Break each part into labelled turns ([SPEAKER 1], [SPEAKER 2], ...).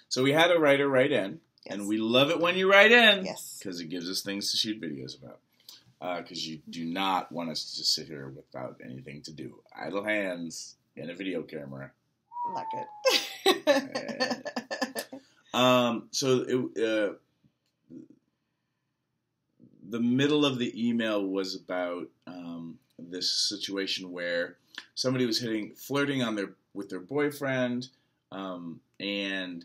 [SPEAKER 1] So we had a writer write in,
[SPEAKER 2] Yes.
[SPEAKER 1] and we love it when you write in.
[SPEAKER 2] Yes.
[SPEAKER 1] Because it gives us things to shoot videos about. Because you do not want us to just sit here without anything to do. Idle hands and a video camera.
[SPEAKER 2] Not good.
[SPEAKER 1] The middle of the email was about this situation where somebody was flirting with their boyfriend, and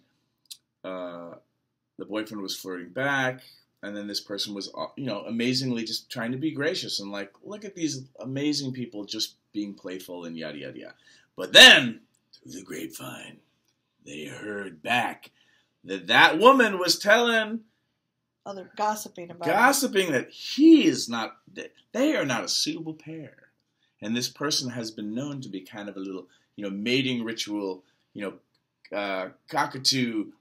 [SPEAKER 1] the boyfriend was flirting back, and then this person was, amazingly just trying to be gracious and like, look at these amazing people just being playful and yada yada yada. But then, through the grapevine, they heard back that woman was telling
[SPEAKER 2] gossiping
[SPEAKER 1] that they are not a suitable pair. And this person has been known to be kind of a little, mating ritual, cockatoo,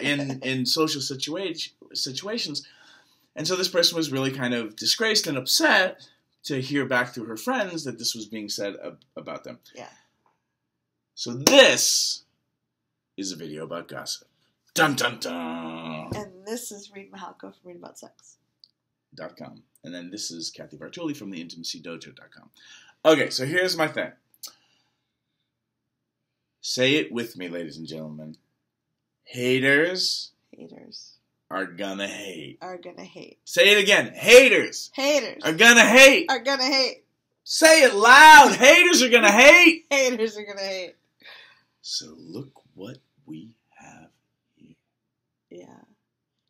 [SPEAKER 1] in social situations. And so this person was really kind of disgraced and upset to hear back through her friends that this was being said about them.
[SPEAKER 2] Yeah.
[SPEAKER 1] So this is a video about gossip. Dun, dun, dun.
[SPEAKER 2] And this is Reid Mihalko from readaboutsex.com.
[SPEAKER 1] And then this is Cathy Bartoli from theintimacydojo.com. Okay, so here's my thing. Say it with me, ladies and gentlemen. Haters are gonna hate. Say it again. Haters are gonna hate. Say it loud. Haters are gonna hate. So look what we have here.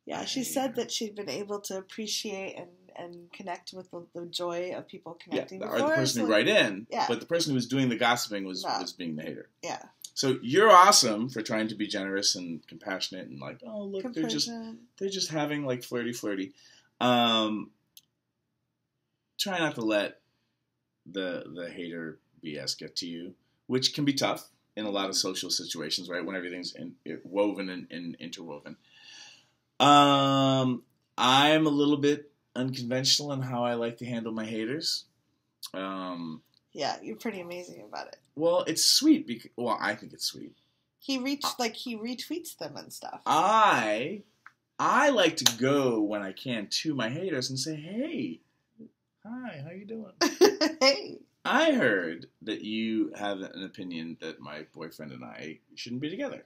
[SPEAKER 2] Yeah. She said that she'd been able to appreciate and connect with the joy of people connecting.
[SPEAKER 1] Or the person who write in.
[SPEAKER 2] Yeah.
[SPEAKER 1] But the person who was doing the gossiping was being the hater.
[SPEAKER 2] Yeah.
[SPEAKER 1] So you're awesome for trying to be generous and compassionate and like, oh look, they're just having like flirty. Try not to let the hater BS get to you, which can be tough in a lot of social situations, right? When everything's woven and interwoven. I'm a little bit unconventional in how I like to handle my haters.
[SPEAKER 2] Yeah, you're pretty amazing about it.
[SPEAKER 1] Well, it's sweet. I think it's sweet.
[SPEAKER 2] He retweets them and stuff.
[SPEAKER 1] I like to go when I can to my haters and say, hey, hi, how you doing?
[SPEAKER 2] Hey.
[SPEAKER 1] I heard that you have an opinion that my boyfriend and I shouldn't be together.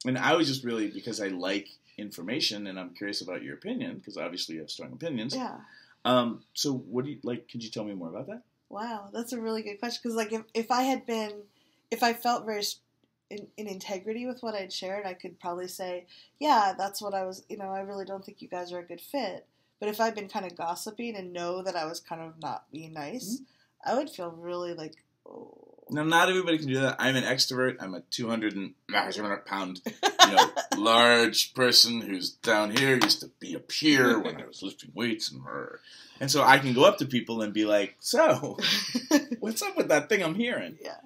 [SPEAKER 1] And I was just really, because I like information and I'm curious about your opinion, because obviously you have strong opinions.
[SPEAKER 2] Yeah.
[SPEAKER 1] So what do you, could you tell me more about that?
[SPEAKER 2] Wow, that's a really good question. Because, if I felt very in integrity with what I'd shared, I could probably say, yeah, that's what I was, I really don't think you guys are a good fit. But if I'd been kind of gossiping and know that I was kind of not being nice, I would feel really oh.
[SPEAKER 1] Now, not everybody can do that. I'm an extrovert. I'm a 200-pound, large person who's down here. Used to be up here when I was lifting weights and so I can go up to people and be like, so, what's up with that thing I'm hearing?
[SPEAKER 2] Yeah.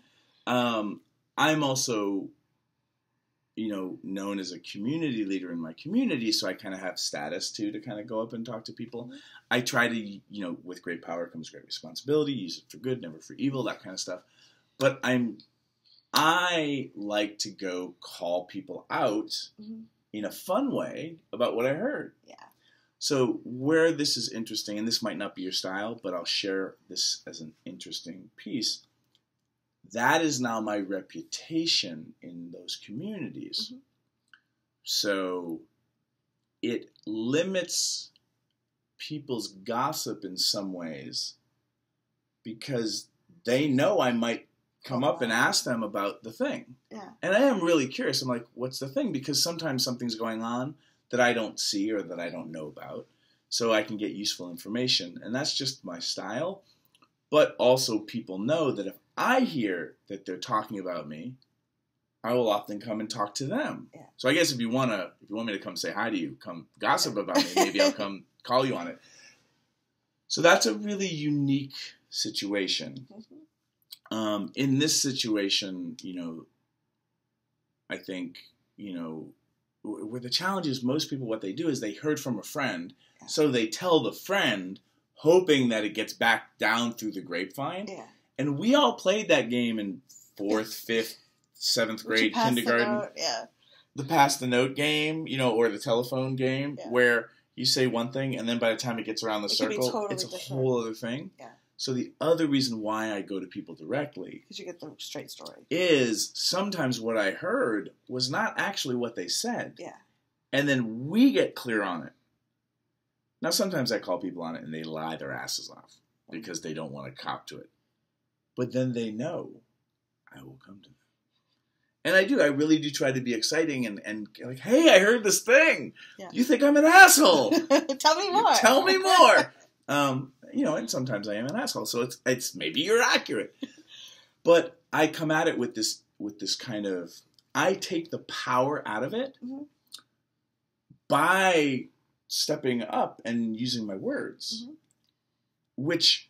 [SPEAKER 1] I'm also, known as a community leader in my community, so I kind of have status, too, to kind of go up and talk to people. Mm-hmm. I try to, with great power comes great responsibility, use it for good, never for evil, that kind of stuff. But I like to go call people out in a fun way about what I heard.
[SPEAKER 2] Yeah.
[SPEAKER 1] So where this is interesting, and this might not be your style, but I'll share this as an interesting piece. That is now my reputation in those communities. Mm-hmm. So it limits people's gossip in some ways because they know I might come up and ask them about the thing.
[SPEAKER 2] Yeah.
[SPEAKER 1] And I am really curious. I'm like, what's the thing? Because sometimes something's going on that I don't see or that I don't know about. So I can get useful information. And that's just my style. But also people know that if I hear that they're talking about me, I will often come and talk to them.
[SPEAKER 2] Yeah.
[SPEAKER 1] So I guess if you want me to come say hi to you, come gossip about me, maybe I'll come call you on it. So that's a really unique situation. Mm-hmm. In this situation, I think, where the challenge is most people, what they do is they heard from a friend, so they tell the friend, hoping that it gets back down through the grapevine.
[SPEAKER 2] Yeah.
[SPEAKER 1] And we all played that game in 4th, 5th, 7th
[SPEAKER 2] Would you
[SPEAKER 1] grade,
[SPEAKER 2] pass the
[SPEAKER 1] kindergarten.
[SPEAKER 2] note? Yeah.
[SPEAKER 1] The pass the note game, or the telephone game,
[SPEAKER 2] Yeah.
[SPEAKER 1] where you say one thing, and then by the time it gets around the
[SPEAKER 2] It could be
[SPEAKER 1] circle,
[SPEAKER 2] totally
[SPEAKER 1] it's a
[SPEAKER 2] different.
[SPEAKER 1] whole other thing.
[SPEAKER 2] Yeah.
[SPEAKER 1] So the other reason why I go to people directly,
[SPEAKER 2] Because you get the straight story,
[SPEAKER 1] is sometimes what I heard was not actually what they said.
[SPEAKER 2] Yeah.
[SPEAKER 1] And then we get clear on it. Now, sometimes I call people on it and they lie their asses off because they don't want to cop to it. But then they know I will come to them. And I do. I really do try to be exciting and like, hey, I heard this thing.
[SPEAKER 2] Yeah.
[SPEAKER 1] You think I'm an asshole.
[SPEAKER 2] Tell me more.
[SPEAKER 1] Tell me more. And sometimes I am an asshole. So it's maybe you're accurate. But I come at it with this kind of, I take the power out of it by stepping up and using my words, which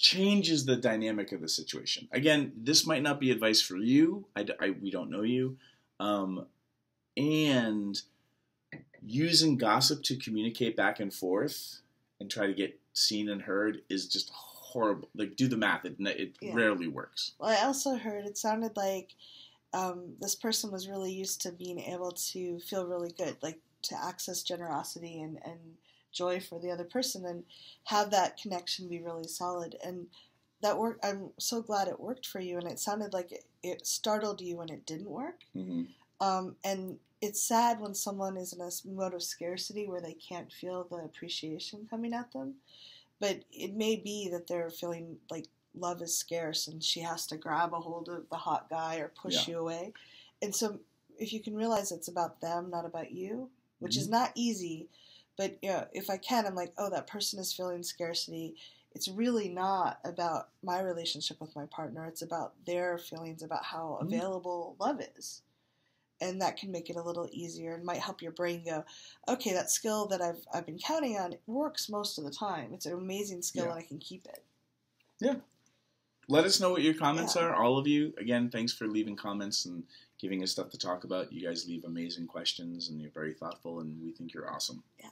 [SPEAKER 1] changes the dynamic of the situation. Again, this might not be advice for you. We don't know you. And using gossip to communicate back and forth and try to get seen and heard is just horrible. Like, do the math. It rarely works.
[SPEAKER 2] Well, I also heard it sounded like this person was really used to being able to feel really good, like to access generosity and joy for the other person and have that connection be really solid. And that worked. I'm so glad it worked for you. And it sounded like it startled you when it didn't work. And it's sad when someone is in a mode of scarcity where they can't feel the appreciation coming at them. But it may be that they're feeling like love is scarce and she has to grab a hold of the hot guy or push you away. And so if you can realize it's about them, not about you, which is not easy, but if I can, I'm like, oh, that person is feeling scarcity. It's really not about my relationship with my partner. It's about their feelings about how available love is. And that can make it a little easier and might help your brain go, okay, that skill that I've been counting on works most of the time. It's an amazing skill and I can keep it.
[SPEAKER 1] Yeah. Let us know what your comments are, all of you. Again, thanks for leaving comments and giving us stuff to talk about. You guys leave amazing questions and you're very thoughtful and we think you're awesome.
[SPEAKER 2] Yeah.